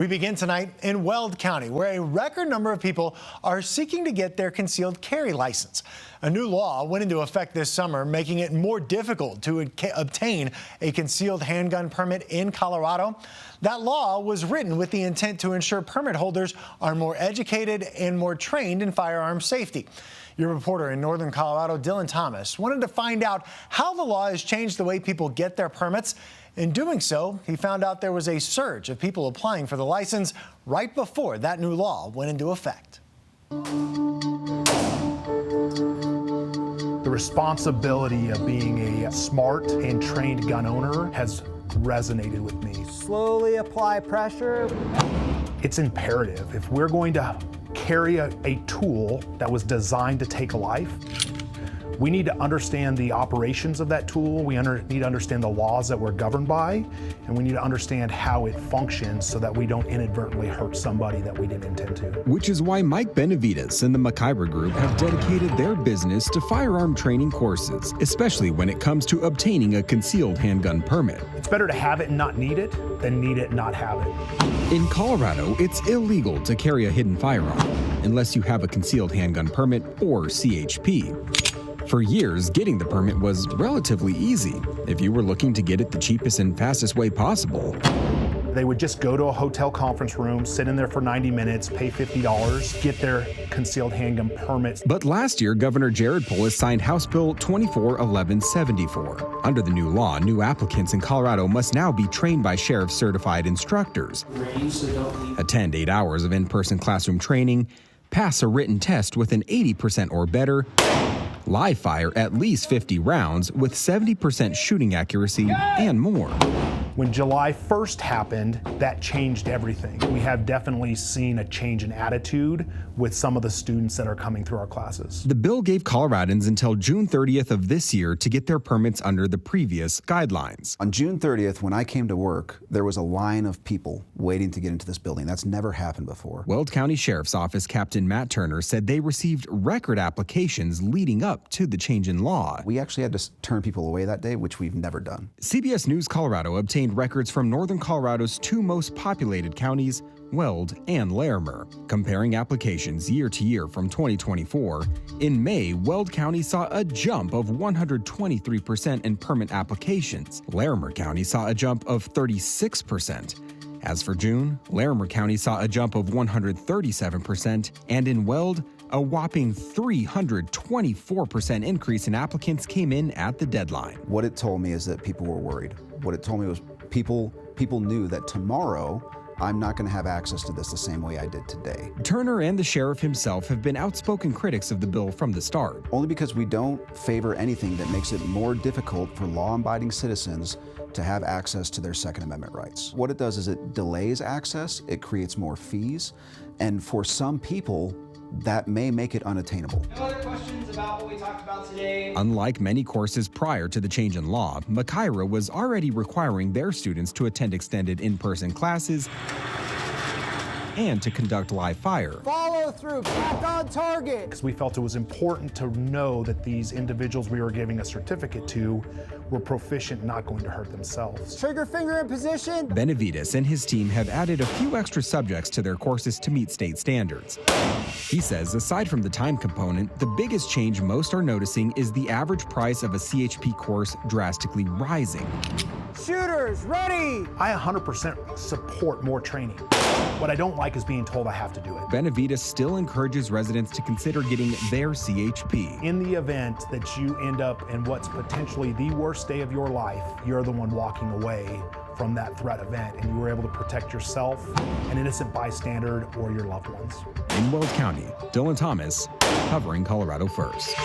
We begin tonight in Weld County, where a record number of people are seeking to get their concealed carry license. A new law went into effect this summer, making it more difficult to obtain a concealed handgun permit in Colorado. That law was written with the intent to ensure permit holders are more educated and more trained in firearm safety. Your reporter in northern Colorado, Dylan Thomas, wanted to find out how the law has changed the way people get their permits. In doing so, he found out there was a surge of people applying for the license right before that new law went into effect. The responsibility of being a smart and trained gun owner has resonated with me. Slowly apply pressure. It's imperative. If we're going to carry a tool that was designed to take a life, we need to understand the operations of that tool. We need to understand the laws that we're governed by, and we need to understand how it functions so that we don't inadvertently hurt somebody that we didn't intend to. Which is why Mike Benavides and the McIver Group have dedicated their business to firearm training courses, especially when it comes to obtaining a concealed handgun permit. It's better to have it and not need it than need it and not have it. In Colorado, it's illegal to carry a hidden firearm unless you have a concealed handgun permit or CHP. For years, getting the permit was relatively easy if you were looking to get it the cheapest and fastest way possible. They would just go to a hotel conference room, sit in there for 90 minutes, pay $50, get their concealed handgun permits. But last year, Governor Jared Polis signed House Bill 241174. Under the new law, new applicants in Colorado must now be trained by sheriff-certified instructors, attend 8 hours of in-person classroom training, pass a written test with an 80% or better, live fire at least 50 rounds with 70% shooting accuracy, and more. When July 1st happened, that changed everything. We have definitely seen a change in attitude with some of the students that are coming through our classes. The bill gave Coloradans until June 30th of this year to get their permits under the previous guidelines. On June 30th, when I came to work, there was a line of people waiting to get into this building. That's never happened before. Weld County Sheriff's Office Captain Matt Turner said they received record applications leading up to the change in law. We actually had to turn people away that day, which we've never done. CBS News Colorado obtained records from northern Colorado's two most populated counties, Weld and Larimer. Comparing applications year to year from 2024, in May, Weld County saw a jump of 123% in permit applications. Larimer County saw a jump of 36%. As for June, Larimer County saw a jump of 137%, and in Weld, a whopping 324% increase in applicants came in at the deadline. What it told me is that people were worried. What it told me was people knew that tomorrow I'm not going to have access to this the same way I did today. Turner and the sheriff himself have been outspoken critics of the bill from the start. Only because we don't favor anything that makes it more difficult for law-abiding citizens to have access to their Second Amendment rights. What it does is it delays access, it creates more fees, and for some people, that may make it unattainable. No other questions about what we talked about today? Unlike many courses prior to the change in law, McIver was already requiring their students to attend extended in-person classes and to conduct live fire. Follow through, back on target. Because we felt it was important to know that these individuals we were giving a certificate to were proficient, not going to hurt themselves. Trigger finger in position. Benavides and his team have added a few extra subjects to their courses to meet state standards. He says aside from the time component, the biggest change most are noticing is the average price of a CHP course drastically rising. Shooters, ready. I 100% support more training. What I don't like is being told I have to do it. Benavides still encourages residents to consider getting their CHP. In the event that you end up in what's potentially the worst day of your life, you're the one walking away from that threat event, and you were able to protect yourself, an innocent bystander, or your loved ones. In Weld County, Dylan Thomas, covering Colorado First.